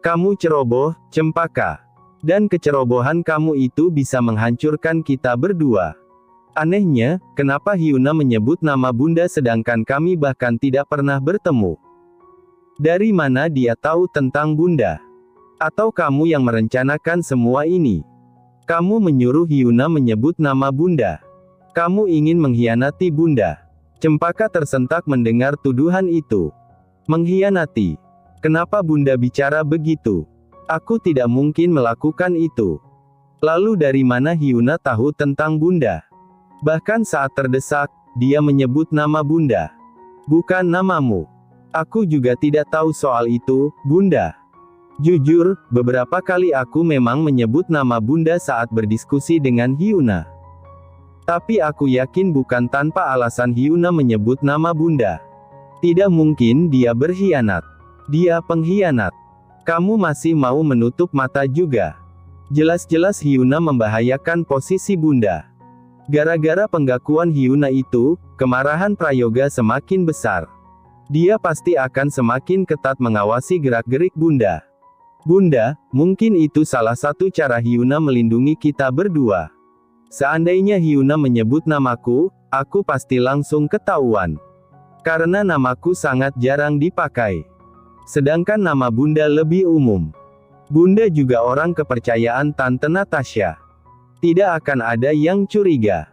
Kamu ceroboh, Cempaka. Dan kecerobohan kamu itu bisa menghancurkan kita berdua. Anehnya, kenapa Hyuna menyebut nama Bunda sedangkan kami bahkan tidak pernah bertemu? Dari mana dia tahu tentang Bunda? Atau kamu yang merencanakan semua ini? Kamu menyuruh Hyuna menyebut nama Bunda. Kamu ingin mengkhianati Bunda. Cempaka tersentak mendengar tuduhan itu. Mengkhianati? Kenapa Bunda bicara begitu? Aku tidak mungkin melakukan itu. Lalu dari mana Hyuna tahu tentang Bunda? Bahkan saat terdesak, dia menyebut nama Bunda. Bukan namamu. Aku juga tidak tahu soal itu, Bunda. Jujur, beberapa kali aku memang menyebut nama Bunda saat berdiskusi dengan Hyuna. Tapi aku yakin bukan tanpa alasan Hyuna menyebut nama Bunda. Tidak mungkin dia berkhianat. Dia pengkhianat. Kamu masih mau menutup mata juga. Jelas-jelas Hyuna membahayakan posisi Bunda. Gara-gara penggakuan Hyuna itu, kemarahan Prayoga semakin besar. Dia pasti akan semakin ketat mengawasi gerak-gerik Bunda. Bunda, mungkin itu salah satu cara Hyuna melindungi kita berdua. Seandainya Hyuna menyebut namaku, aku pasti langsung ketahuan. Karena namaku sangat jarang dipakai. Sedangkan nama Bunda lebih umum. Bunda juga orang kepercayaan Tante Natasha. Tidak akan ada yang curiga.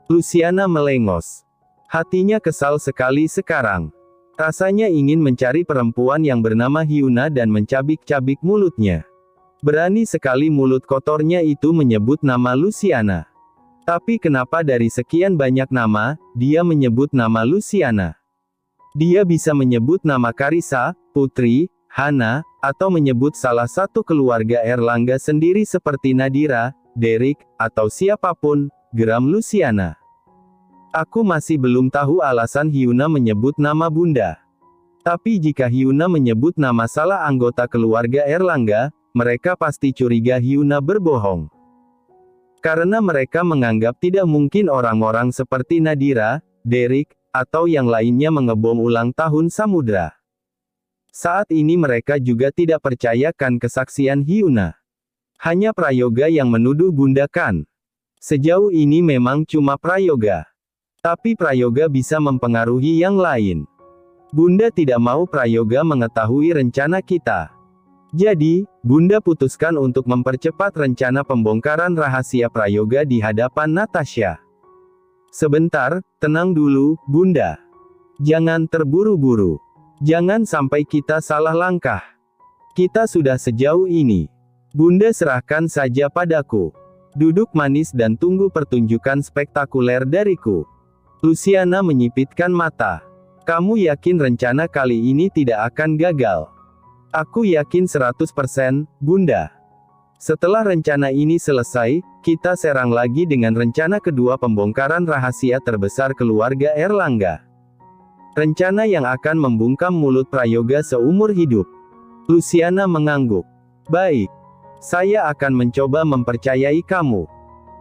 Luciana melengos. Hatinya kesal sekali sekarang. Rasanya ingin mencari perempuan yang bernama Hyuna dan mencabik-cabik mulutnya. Berani sekali mulut kotornya itu menyebut nama Luciana. Tapi kenapa dari sekian banyak nama, dia menyebut nama Luciana? Dia bisa menyebut nama Karissa, Putri, Hana, atau menyebut salah satu keluarga Erlangga sendiri seperti Nadira, Derek, atau siapapun, geram Luciana. Aku masih belum tahu alasan Hyuna menyebut nama Bunda. Tapi jika Hyuna menyebut nama salah anggota keluarga Erlangga, mereka pasti curiga Hyuna berbohong. Karena mereka menganggap tidak mungkin orang-orang seperti Nadira, Derek, atau yang lainnya mengebom ulang tahun Samudra. Saat ini mereka juga tidak percayakan kesaksian Hyuna. Hanya Prayoga yang menuduh Bunda kan. Sejauh ini memang cuma Prayoga. Tapi Prayoga bisa mempengaruhi yang lain. Bunda tidak mau Prayoga mengetahui rencana kita. Jadi, Bunda putuskan untuk mempercepat rencana pembongkaran rahasia Prayoga di hadapan Natasha. Sebentar, tenang dulu, Bunda. Jangan terburu-buru. Jangan sampai kita salah langkah. Kita sudah sejauh ini. Bunda serahkan saja padaku. Duduk manis dan tunggu pertunjukan spektakuler dariku. Luciana menyipitkan mata. Kamu yakin rencana kali ini tidak akan gagal? Aku yakin 100%, Bunda. Setelah rencana ini selesai, kita serang lagi dengan rencana kedua pembongkaran rahasia terbesar keluarga Erlangga. Rencana yang akan membungkam mulut Prayoga seumur hidup. Luciana mengangguk. Baik. Saya akan mencoba mempercayai kamu.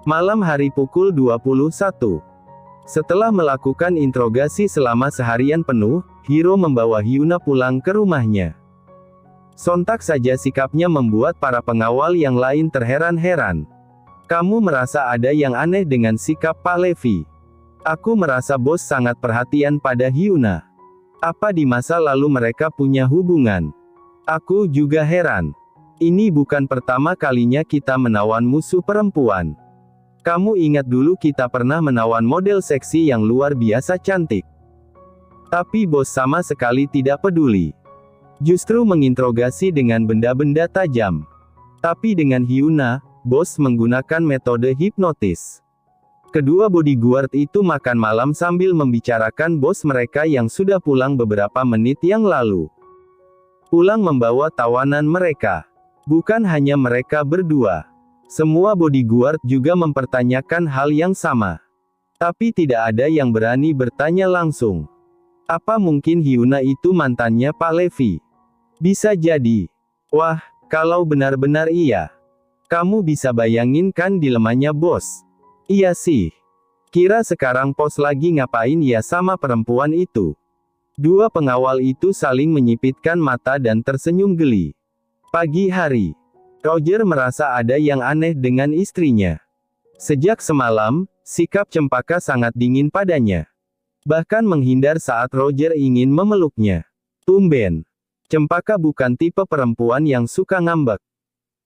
Malam hari pukul 21. Setelah melakukan interogasi selama seharian penuh, Hiro membawa Hyuna pulang ke rumahnya. Sontak saja sikapnya membuat para pengawal yang lain terheran-heran. Kamu merasa ada yang aneh dengan sikap Pak Levi? Aku merasa bos sangat perhatian pada Hyuna. Apa di masa lalu mereka punya hubungan? Aku juga heran. Ini bukan pertama kalinya kita menawan musuh perempuan. Kamu ingat dulu kita pernah menawan model seksi yang luar biasa cantik. Tapi bos sama sekali tidak peduli. Justru menginterogasi dengan benda-benda tajam. Tapi dengan Hyuna, bos menggunakan metode hipnotis. Kedua bodyguard itu makan malam sambil membicarakan bos mereka yang sudah pulang beberapa menit yang lalu. Pulang membawa tawanan mereka. Bukan hanya mereka berdua. Semua bodyguard juga mempertanyakan hal yang sama. Tapi tidak ada yang berani bertanya langsung. Apa mungkin Hyuna itu mantannya Pak Levi? Bisa jadi. Wah, kalau benar-benar iya. Kamu bisa bayangin kan dilemanya bos? Iya sih. Kira sekarang pos lagi ngapain ya sama perempuan itu? Dua pengawal itu saling menyipitkan mata dan tersenyum geli. Pagi hari, Roger merasa ada yang aneh dengan istrinya. Sejak semalam, sikap Cempaka sangat dingin padanya. Bahkan menghindar saat Roger ingin memeluknya. Tumben, Cempaka bukan tipe perempuan yang suka ngambek.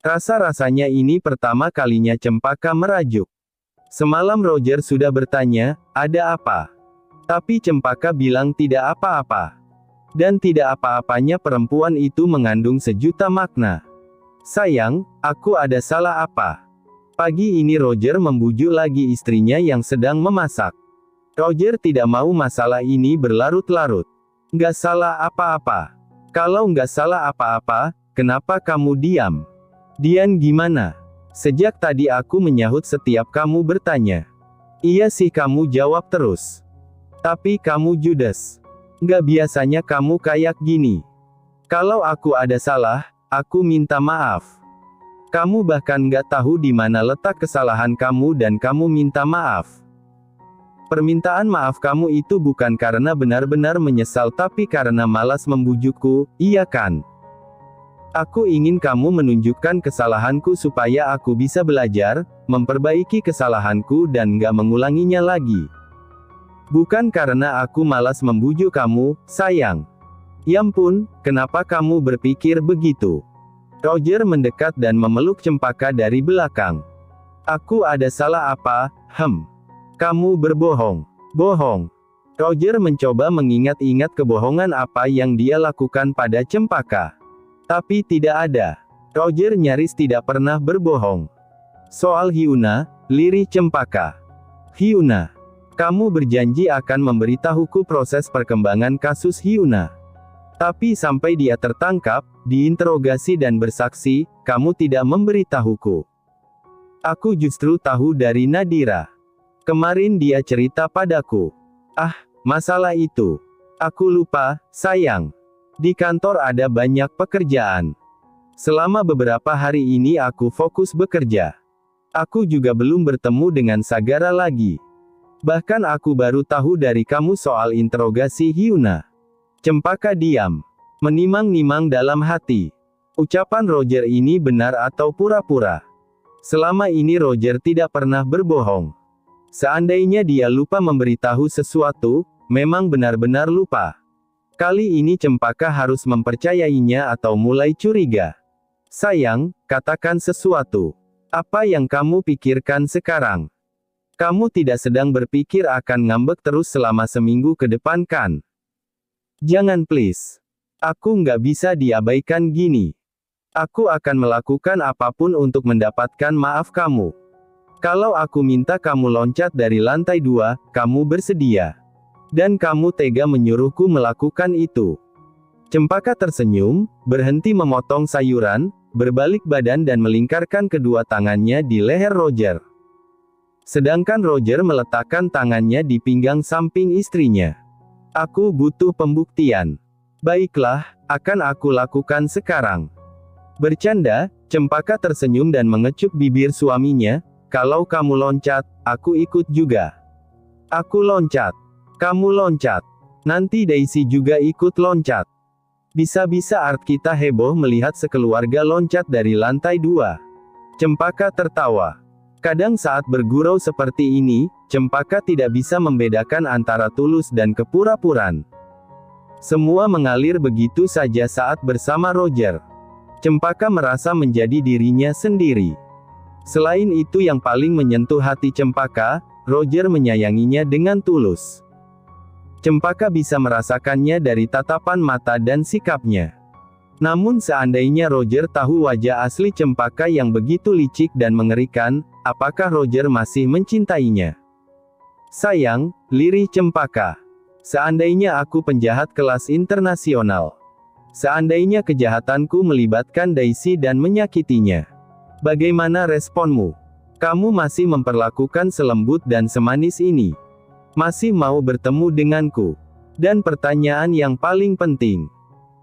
Rasa-rasanya ini pertama kalinya Cempaka merajuk. Semalam Roger sudah bertanya, ada apa? Tapi Cempaka bilang tidak apa-apa. Dan tidak apa-apanya perempuan itu mengandung sejuta makna. Sayang, aku ada salah apa? Pagi ini Roger membujuk lagi istrinya yang sedang memasak. Roger tidak mau masalah ini berlarut-larut. Nggak salah apa-apa. Kalau nggak salah apa-apa, kenapa kamu diam? Dian gimana? Sejak tadi aku menyahut setiap kamu bertanya. Iya sih kamu jawab terus. Tapi kamu judes. Nggak biasanya kamu kayak gini. Kalau aku ada salah, aku minta maaf. Kamu bahkan nggak tahu di mana letak kesalahan kamu dan kamu minta maaf. Permintaan maaf kamu itu bukan karena benar-benar menyesal tapi karena malas membujukku, iya kan? Aku ingin kamu menunjukkan kesalahanku supaya aku bisa belajar, memperbaiki kesalahanku dan nggak mengulanginya lagi. Bukan karena aku malas membujuk kamu, sayang. Ya ampun, kenapa kamu berpikir begitu? Roger mendekat dan memeluk Cempaka dari belakang. Aku ada salah apa? Kamu berbohong. Bohong. Roger mencoba mengingat-ingat kebohongan apa yang dia lakukan pada Cempaka. Tapi tidak ada. Roger nyaris tidak pernah berbohong. Soal Hyuna, lirih Cempaka. Hyuna, kamu berjanji akan memberitahuku proses perkembangan kasus Hyuna. Tapi sampai dia tertangkap, diinterogasi dan bersaksi, kamu tidak memberitahuku. Aku justru tahu dari Nadira. Kemarin dia cerita padaku. Ah, masalah itu. Aku lupa, sayang. Di kantor ada banyak pekerjaan. Selama beberapa hari ini aku fokus bekerja. Aku juga belum bertemu dengan Sagara lagi. Bahkan aku baru tahu dari kamu soal interogasi Hyuna. Cempaka diam. Menimang-nimang dalam hati. Ucapan Roger ini benar atau pura-pura? Selama ini Roger tidak pernah berbohong. Seandainya dia lupa memberitahu sesuatu, memang benar-benar lupa. Kali ini Cempaka harus mempercayainya atau mulai curiga. Sayang, katakan sesuatu. Apa yang kamu pikirkan sekarang? Kamu tidak sedang berpikir akan ngambek terus selama seminggu ke depan kan? Jangan please. Aku nggak bisa diabaikan gini. Aku akan melakukan apapun untuk mendapatkan maaf kamu. Kalau aku minta kamu loncat dari lantai 2, kamu bersedia. Dan kamu tega menyuruhku melakukan itu. Cempaka tersenyum, berhenti memotong sayuran, berbalik badan dan melingkarkan kedua tangannya di leher Roger. Sedangkan Roger meletakkan tangannya di pinggang samping istrinya. Aku butuh pembuktian. Baiklah, akan aku lakukan sekarang. Bercanda, Cempaka tersenyum dan mengecup bibir suaminya. Kalau kamu loncat, aku ikut juga. Aku loncat. Kamu loncat. Nanti Daisy juga ikut loncat. Bisa-bisa art kita heboh melihat sekeluarga loncat dari lantai 2. Cempaka tertawa. Kadang saat bergurau seperti ini, Cempaka tidak bisa membedakan antara tulus dan kepura-puraan. Semua mengalir begitu saja saat bersama Roger. Cempaka merasa menjadi dirinya sendiri. Selain itu yang paling menyentuh hati Cempaka, Roger menyayanginya dengan tulus. Cempaka bisa merasakannya dari tatapan mata dan sikapnya. Namun seandainya Roger tahu wajah asli Cempaka yang begitu licik dan mengerikan, apakah Roger masih mencintainya? Sayang, lirih Cempaka. Seandainya aku penjahat kelas internasional. Seandainya kejahatanku melibatkan Daisy dan menyakitinya. Bagaimana responmu? Kamu masih memperlakukan selembut dan semanis ini? Masih mau bertemu denganku? Dan pertanyaan yang paling penting.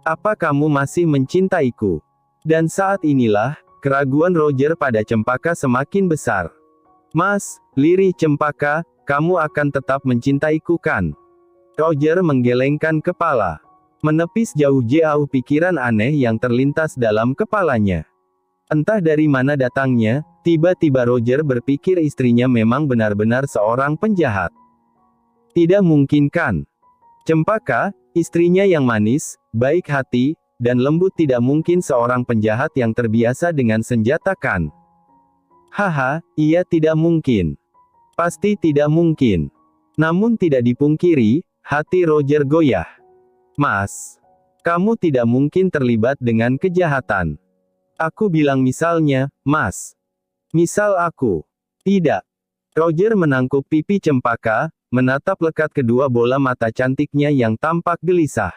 Apa kamu masih mencintaiku? Dan saat inilah, keraguan Roger pada Cempaka semakin besar. Mas, lirih Cempaka, kamu akan tetap mencintaiku kan? Roger menggelengkan kepala. Menepis jauh-jauh pikiran aneh yang terlintas dalam kepalanya. Entah dari mana datangnya, tiba-tiba Roger berpikir istrinya memang benar-benar seorang penjahat. Tidak mungkin kan? Cempaka, istrinya yang manis, baik hati, dan lembut tidak mungkin seorang penjahat yang terbiasa dengan senjata kan? Haha, iya tidak mungkin. Pasti tidak mungkin. Namun tidak dipungkiri, hati Roger goyah. Mas, kamu tidak mungkin terlibat dengan kejahatan. Aku bilang misalnya, Mas. Misal aku. Tidak. Roger menangkup pipi Cempaka, menatap lekat kedua bola mata cantiknya yang tampak gelisah.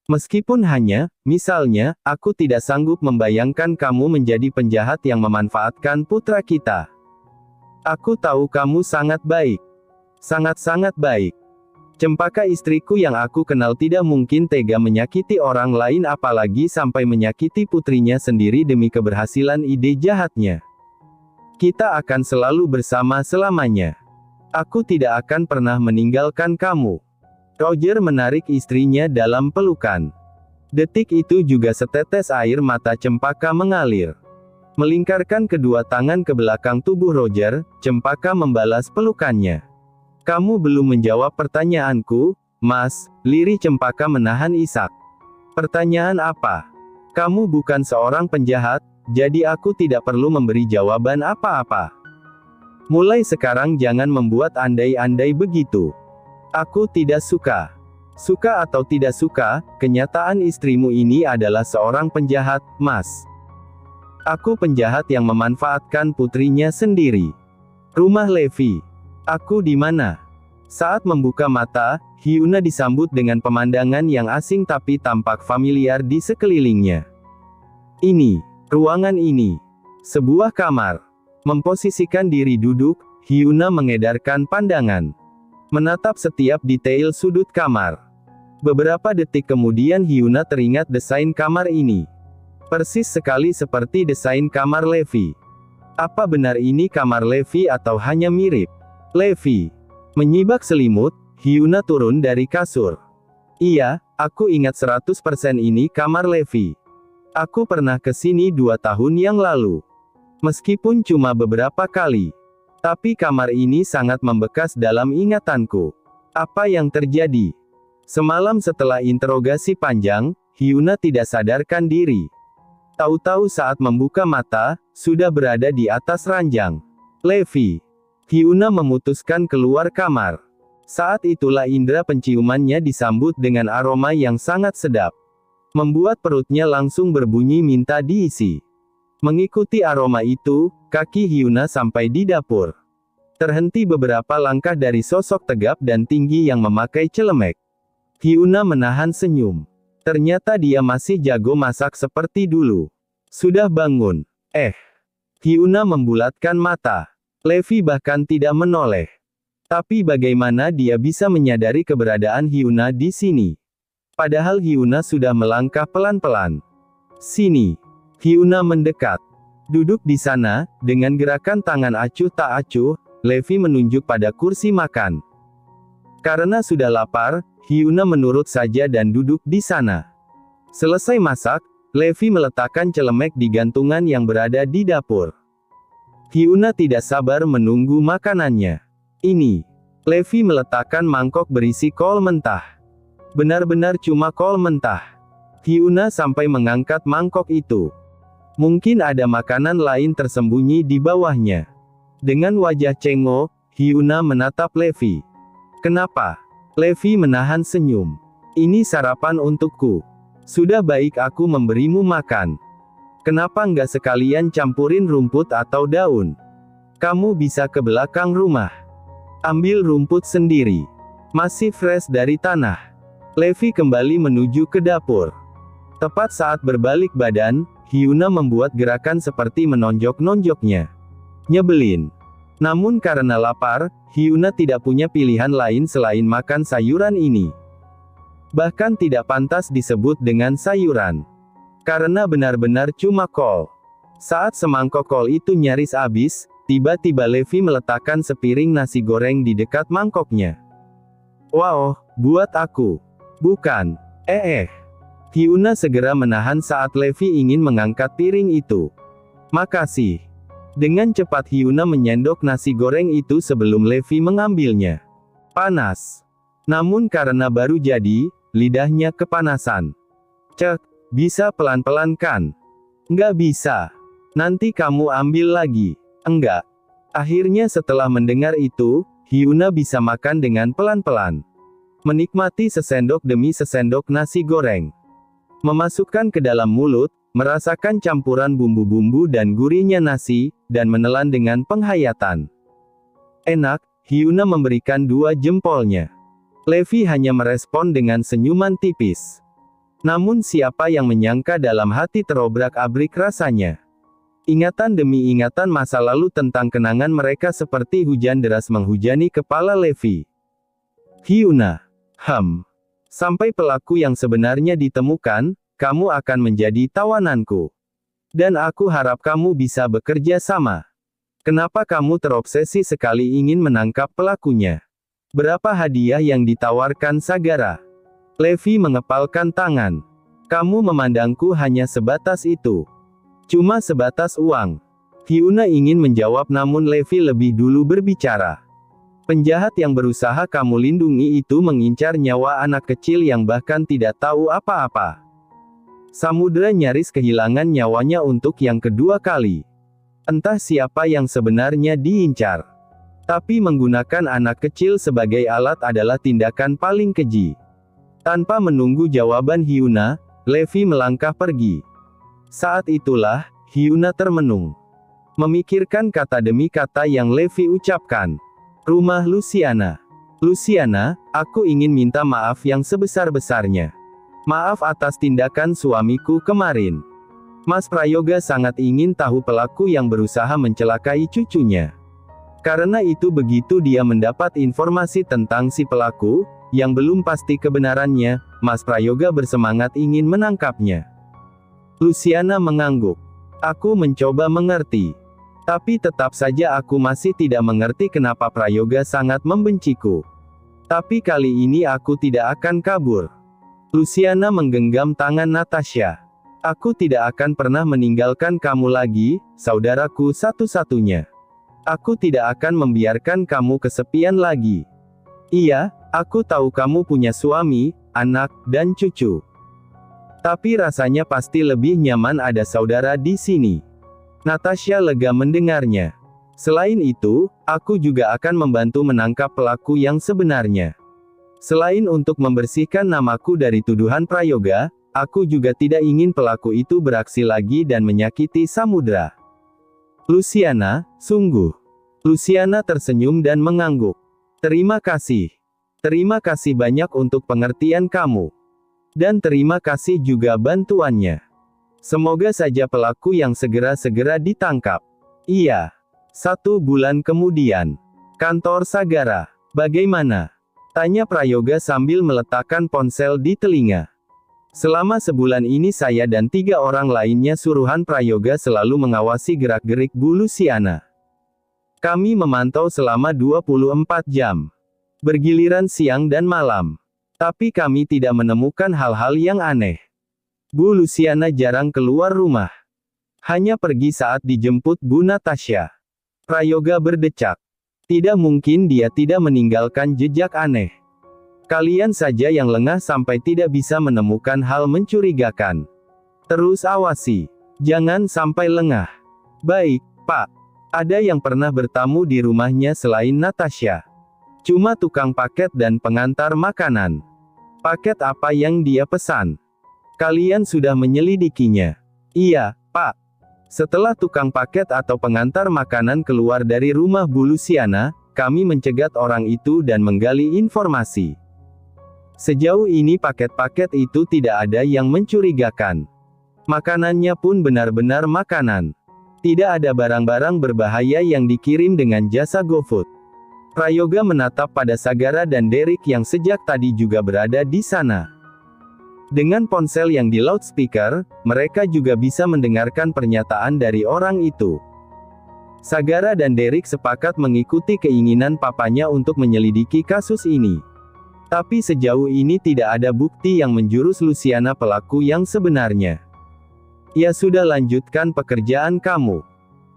Meskipun hanya, misalnya, aku tidak sanggup membayangkan kamu menjadi penjahat yang memanfaatkan putra kita. Aku tahu kamu sangat baik. Sangat-sangat baik. Cempaka istriku yang aku kenal tidak mungkin tega menyakiti orang lain apalagi sampai menyakiti putrinya sendiri demi keberhasilan ide jahatnya. Kita akan selalu bersama selamanya. Aku tidak akan pernah meninggalkan kamu. Roger menarik istrinya dalam pelukan. Detik itu juga setetes air mata Cempaka mengalir. Melingkarkan kedua tangan ke belakang tubuh Roger, Cempaka membalas pelukannya. Kamu belum menjawab pertanyaanku, Mas, lirih Cempaka menahan isak. Pertanyaan apa? Kamu bukan seorang penjahat, jadi aku tidak perlu memberi jawaban apa-apa. Mulai sekarang jangan membuat andai-andai begitu. Aku tidak suka. Suka atau tidak suka, kenyataan istrimu ini adalah seorang penjahat, Mas. Aku penjahat yang memanfaatkan putrinya sendiri. Rumah Levi. Aku di mana? Saat membuka mata, Hyuna disambut dengan pemandangan yang asing tapi tampak familiar di sekelilingnya. Ini, ruangan ini. Sebuah kamar. Memposisikan diri duduk, Hyuna mengedarkan pandangan. Menatap setiap detail sudut kamar. Beberapa detik kemudian Hyuna teringat desain kamar ini. Persis sekali seperti desain kamar Levi. Apa benar ini kamar Levi atau hanya mirip? Levi. Menyibak selimut, Hyuna turun dari kasur. Iya, aku ingat 100% ini kamar Levi. Aku pernah ke sini 2 tahun yang lalu. Meskipun cuma beberapa kali. Tapi kamar ini sangat membekas dalam ingatanku. Apa yang terjadi? Semalam setelah interogasi panjang, Hyuna tidak sadarkan diri. Tahu-tahu saat membuka mata, sudah berada di atas ranjang. Levi. Hyuna memutuskan keluar kamar. Saat itulah indera penciumannya disambut dengan aroma yang sangat sedap. Membuat perutnya langsung berbunyi minta diisi. Mengikuti aroma itu, kaki Hyuna sampai di dapur. Terhenti beberapa langkah dari sosok tegap dan tinggi yang memakai celemek. Hyuna menahan senyum. Ternyata dia masih jago masak seperti dulu. Sudah bangun. Hyuna membulatkan mata. Levi bahkan tidak menoleh. Tapi bagaimana dia bisa menyadari keberadaan Hyuna di sini? Padahal Hyuna sudah melangkah pelan-pelan. Sini. Hyuna mendekat. Duduk di sana, dengan gerakan tangan acuh tak acuh, Levi menunjuk pada kursi makan. Karena sudah lapar, Hyuna menurut saja dan duduk di sana. Selesai masak, Levi meletakkan celemek di gantungan yang berada di dapur. Hyuna tidak sabar menunggu makanannya. Ini. Levi meletakkan mangkok berisi kol mentah. Benar-benar cuma kol mentah. Hyuna sampai mengangkat mangkok itu. Mungkin ada makanan lain tersembunyi di bawahnya. Dengan wajah cengok, Hyuna menatap Levi. Kenapa? Levi menahan senyum. Ini sarapan untukku. Sudah baik aku memberimu makan. Kenapa nggak sekalian campurin rumput atau daun? Kamu bisa ke belakang rumah. Ambil rumput sendiri. Masih fresh dari tanah. Levi kembali menuju ke dapur. Tepat saat berbalik badan, Hyuna membuat gerakan seperti menonjok-nonjoknya. Nyebelin. Namun karena lapar, Hyuna tidak punya pilihan lain selain makan sayuran ini. Bahkan tidak pantas disebut dengan sayuran. Karena benar-benar cuma kol. Saat semangkok kol itu nyaris habis, tiba-tiba Levi meletakkan sepiring nasi goreng di dekat mangkoknya. Wow, buat aku. Bukan. Hyuna segera menahan saat Levi ingin mengangkat piring itu. Makasih. Dengan cepat Hyuna menyendok nasi goreng itu sebelum Levi mengambilnya. Panas. Namun karena baru jadi, lidahnya kepanasan. Cek, bisa pelan-pelan kan? Nggak bisa. Nanti kamu ambil lagi. Enggak. Akhirnya setelah mendengar itu, Hyuna bisa makan dengan pelan-pelan. Menikmati sesendok demi sesendok nasi goreng. Memasukkan ke dalam mulut, merasakan campuran bumbu-bumbu dan gurihnya nasi, dan menelan dengan penghayatan. Enak, Hyuna memberikan 2 jempolnya. Levi hanya merespon dengan senyuman tipis. Namun siapa yang menyangka dalam hati terobrak-abrik rasanya. Ingatan demi ingatan masa lalu tentang kenangan mereka seperti hujan deras menghujani kepala Levi. Hyuna. Sampai pelaku yang sebenarnya ditemukan, kamu akan menjadi tawananku. Dan aku harap kamu bisa bekerja sama. Kenapa kamu terobsesi sekali ingin menangkap pelakunya? Berapa hadiah yang ditawarkan Sagara? Levi mengepalkan tangan. Kamu memandangku hanya sebatas itu. Cuma sebatas uang. Hyuna ingin menjawab namun Levi lebih dulu berbicara. Penjahat yang berusaha kamu lindungi itu mengincar nyawa anak kecil yang bahkan tidak tahu apa-apa. Samudra nyaris kehilangan nyawanya untuk yang kedua kali. Entah siapa yang sebenarnya diincar. Tapi menggunakan anak kecil sebagai alat adalah tindakan paling keji. Tanpa menunggu jawaban Hyuna, Levi melangkah pergi. Saat itulah, Hyuna termenung. Memikirkan kata demi kata yang Levi ucapkan. Rumah Luciana. Luciana, aku ingin minta maaf yang sebesar-besarnya. Maaf atas tindakan suamiku kemarin. Mas Prayoga sangat ingin tahu pelaku yang berusaha mencelakai cucunya. Karena itu begitu dia mendapat informasi tentang si pelaku, yang belum pasti kebenarannya, Mas Prayoga bersemangat ingin menangkapnya. Luciana mengangguk. Aku mencoba mengerti. Tapi tetap saja aku masih tidak mengerti kenapa Prayoga sangat membenciku. Tapi kali ini aku tidak akan kabur. Luciana menggenggam tangan Natasha. Aku tidak akan pernah meninggalkan kamu lagi, saudaraku satu-satunya. Aku tidak akan membiarkan kamu kesepian lagi. Iya, aku tahu kamu punya suami, anak, dan cucu. Tapi rasanya pasti lebih nyaman ada saudara di sini. Natasha lega mendengarnya. Selain itu, aku juga akan membantu menangkap pelaku yang sebenarnya. Selain untuk membersihkan namaku dari tuduhan Prayoga, aku juga tidak ingin pelaku itu beraksi lagi dan menyakiti Samudra. Luciana, sungguh. Luciana tersenyum dan mengangguk. Terima kasih. Terima kasih banyak untuk pengertian kamu. Dan terima kasih juga bantuannya. Semoga saja pelaku yang segera-segera ditangkap. Iya. 1 bulan kemudian. Kantor Sagara. Bagaimana? Tanya Prayoga sambil meletakkan ponsel di telinga. Selama sebulan ini saya dan 3 orang lainnya suruhan Prayoga selalu mengawasi gerak-gerik Bu Luciana. Kami memantau selama 24 jam. Bergiliran siang dan malam. Tapi kami tidak menemukan hal-hal yang aneh. Bu Luciana jarang keluar rumah. Hanya pergi saat dijemput Bu Natasha. Prayoga berdecak. Tidak mungkin dia tidak meninggalkan jejak aneh. Kalian saja yang lengah sampai tidak bisa menemukan hal mencurigakan. Terus awasi. Jangan sampai lengah. Baik, Pak. Ada yang pernah bertamu di rumahnya selain Natasha. Cuma tukang paket dan pengantar makanan. Paket apa yang dia pesan? Kalian sudah menyelidikinya? Iya, Pak. Setelah tukang paket atau pengantar makanan keluar dari rumah Bu Luciana, kami mencegat orang itu dan menggali informasi. Sejauh ini paket-paket itu tidak ada yang mencurigakan. Makanannya pun benar-benar makanan. Tidak ada barang-barang berbahaya yang dikirim dengan jasa GoFood. Prayoga menatap pada Sagara dan Derek yang sejak tadi juga berada di sana. Dengan ponsel yang di loudspeaker, mereka juga bisa mendengarkan pernyataan dari orang itu. Sagara dan Derek sepakat mengikuti keinginan papanya untuk menyelidiki kasus ini. Tapi sejauh ini tidak ada bukti yang menjurus Luciana pelaku yang sebenarnya. Ya sudah, lanjutkan pekerjaan kamu.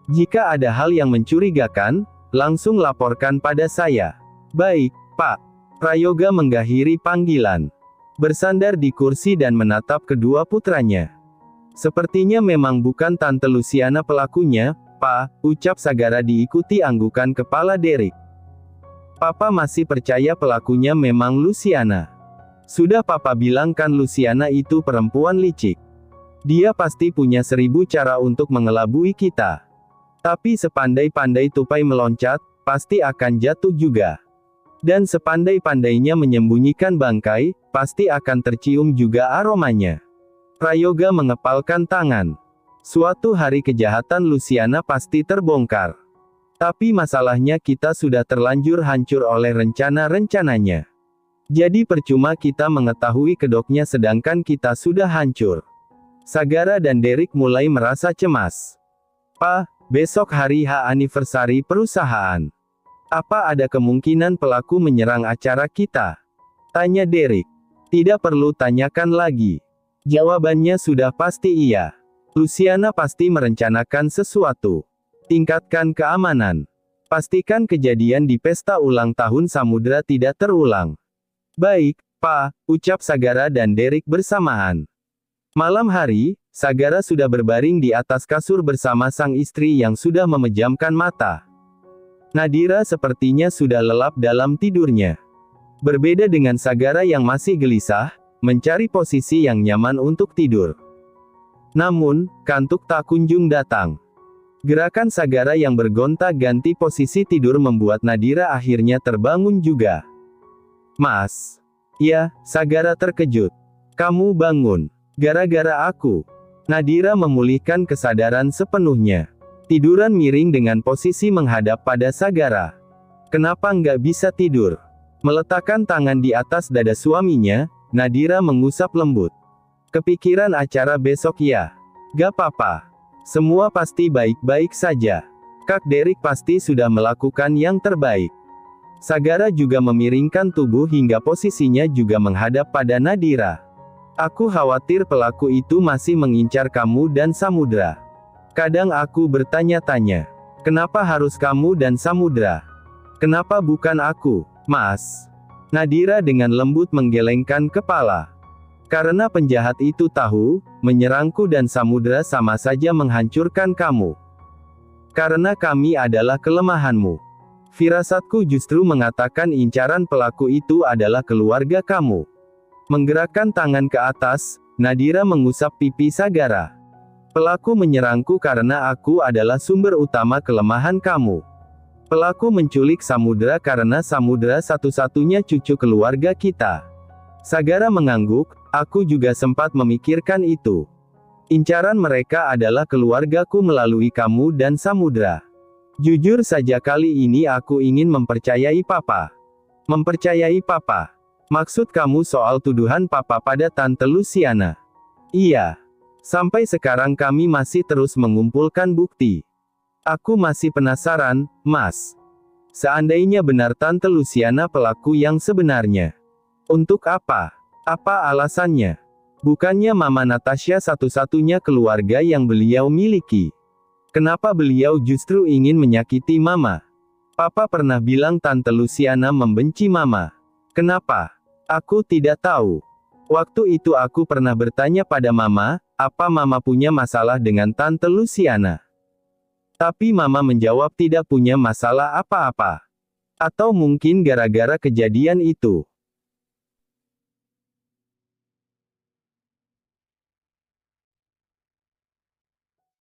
Jika ada hal yang mencurigakan, langsung laporkan pada saya. Baik, Pak. Prayoga mengakhiri panggilan. Bersandar di kursi dan menatap kedua putranya. Sepertinya memang bukan Tante Luciana pelakunya, Pak, ucap Sagara diikuti anggukan kepala Derek. Papa masih percaya pelakunya memang Luciana. Sudah Papa bilang kan Luciana itu perempuan licik. Dia pasti punya 1000 cara untuk mengelabui kita. Tapi sepandai-pandai tupai meloncat, pasti akan jatuh juga. Dan sepandai-pandainya menyembunyikan bangkai, pasti akan tercium juga aromanya. Prayoga mengepalkan tangan. Suatu hari kejahatan Luciana pasti terbongkar. Tapi masalahnya kita sudah terlanjur hancur oleh rencana-rencananya. Jadi percuma kita mengetahui kedoknya sedangkan kita sudah hancur. Sagara dan Derek mulai merasa cemas. Pak, besok hari H anniversary perusahaan. Apa ada kemungkinan pelaku menyerang acara kita? Tanya Derek. Tidak perlu tanyakan lagi. Jawabannya sudah pasti iya. Luciana pasti merencanakan sesuatu. Tingkatkan keamanan. Pastikan kejadian di pesta ulang tahun Samudra tidak terulang. Baik, Pak, ucap Sagara dan Derek bersamaan. Malam hari, Sagara sudah berbaring di atas kasur bersama sang istri yang sudah memejamkan mata. Nadira sepertinya sudah lelap dalam tidurnya. Berbeda dengan Sagara yang masih gelisah, mencari posisi yang nyaman untuk tidur. Namun, kantuk tak kunjung datang. Gerakan Sagara yang bergonta-ganti posisi tidur membuat Nadira akhirnya terbangun juga. Mas. Ya, Sagara terkejut. Kamu bangun. Gara-gara aku. Nadira memulihkan kesadaran sepenuhnya. Tiduran miring dengan posisi menghadap pada Sagara. Kenapa nggak bisa tidur? Meletakkan tangan di atas dada suaminya, Nadira mengusap lembut. Kepikiran acara besok ya? Gak apa-apa. Semua pasti baik-baik saja. Kak Derek pasti sudah melakukan yang terbaik. Sagara juga memiringkan tubuh hingga posisinya juga menghadap pada Nadira. Aku khawatir pelaku itu masih mengincar kamu dan Samudra. Kadang aku bertanya-tanya, kenapa harus kamu dan Samudra? Kenapa bukan aku, Mas? Nadira dengan lembut menggelengkan kepala. Karena penjahat itu tahu, menyerangku dan Samudra sama saja menghancurkan kamu. Karena kami adalah kelemahanmu. Firasatku justru mengatakan incaran pelaku itu adalah keluarga kamu. Menggerakkan tangan ke atas, Nadira mengusap pipi Sagara. Pelaku menyerangku karena aku adalah sumber utama kelemahan kamu. Pelaku menculik Samudra karena Samudra satu-satunya cucu keluarga kita. Sagara mengangguk, aku juga sempat memikirkan itu. Incaran mereka adalah keluargaku melalui kamu dan Samudra. Jujur saja kali ini aku ingin mempercayai Papa. Mempercayai Papa. Maksud kamu soal tuduhan Papa pada Tante Luciana? Iya. Sampai sekarang kami masih terus mengumpulkan bukti. Aku masih penasaran, Mas. Seandainya benar Tante Luciana pelaku yang sebenarnya. Untuk apa? Apa alasannya? Bukannya Mama Natasha satu-satunya keluarga yang beliau miliki. Kenapa beliau justru ingin menyakiti Mama? Papa pernah bilang Tante Luciana membenci Mama. Kenapa? Aku tidak tahu. Waktu itu aku pernah bertanya pada Mama, apa Mama punya masalah dengan Tante Luciana? Tapi Mama menjawab tidak punya masalah apa-apa. Atau mungkin gara-gara kejadian itu.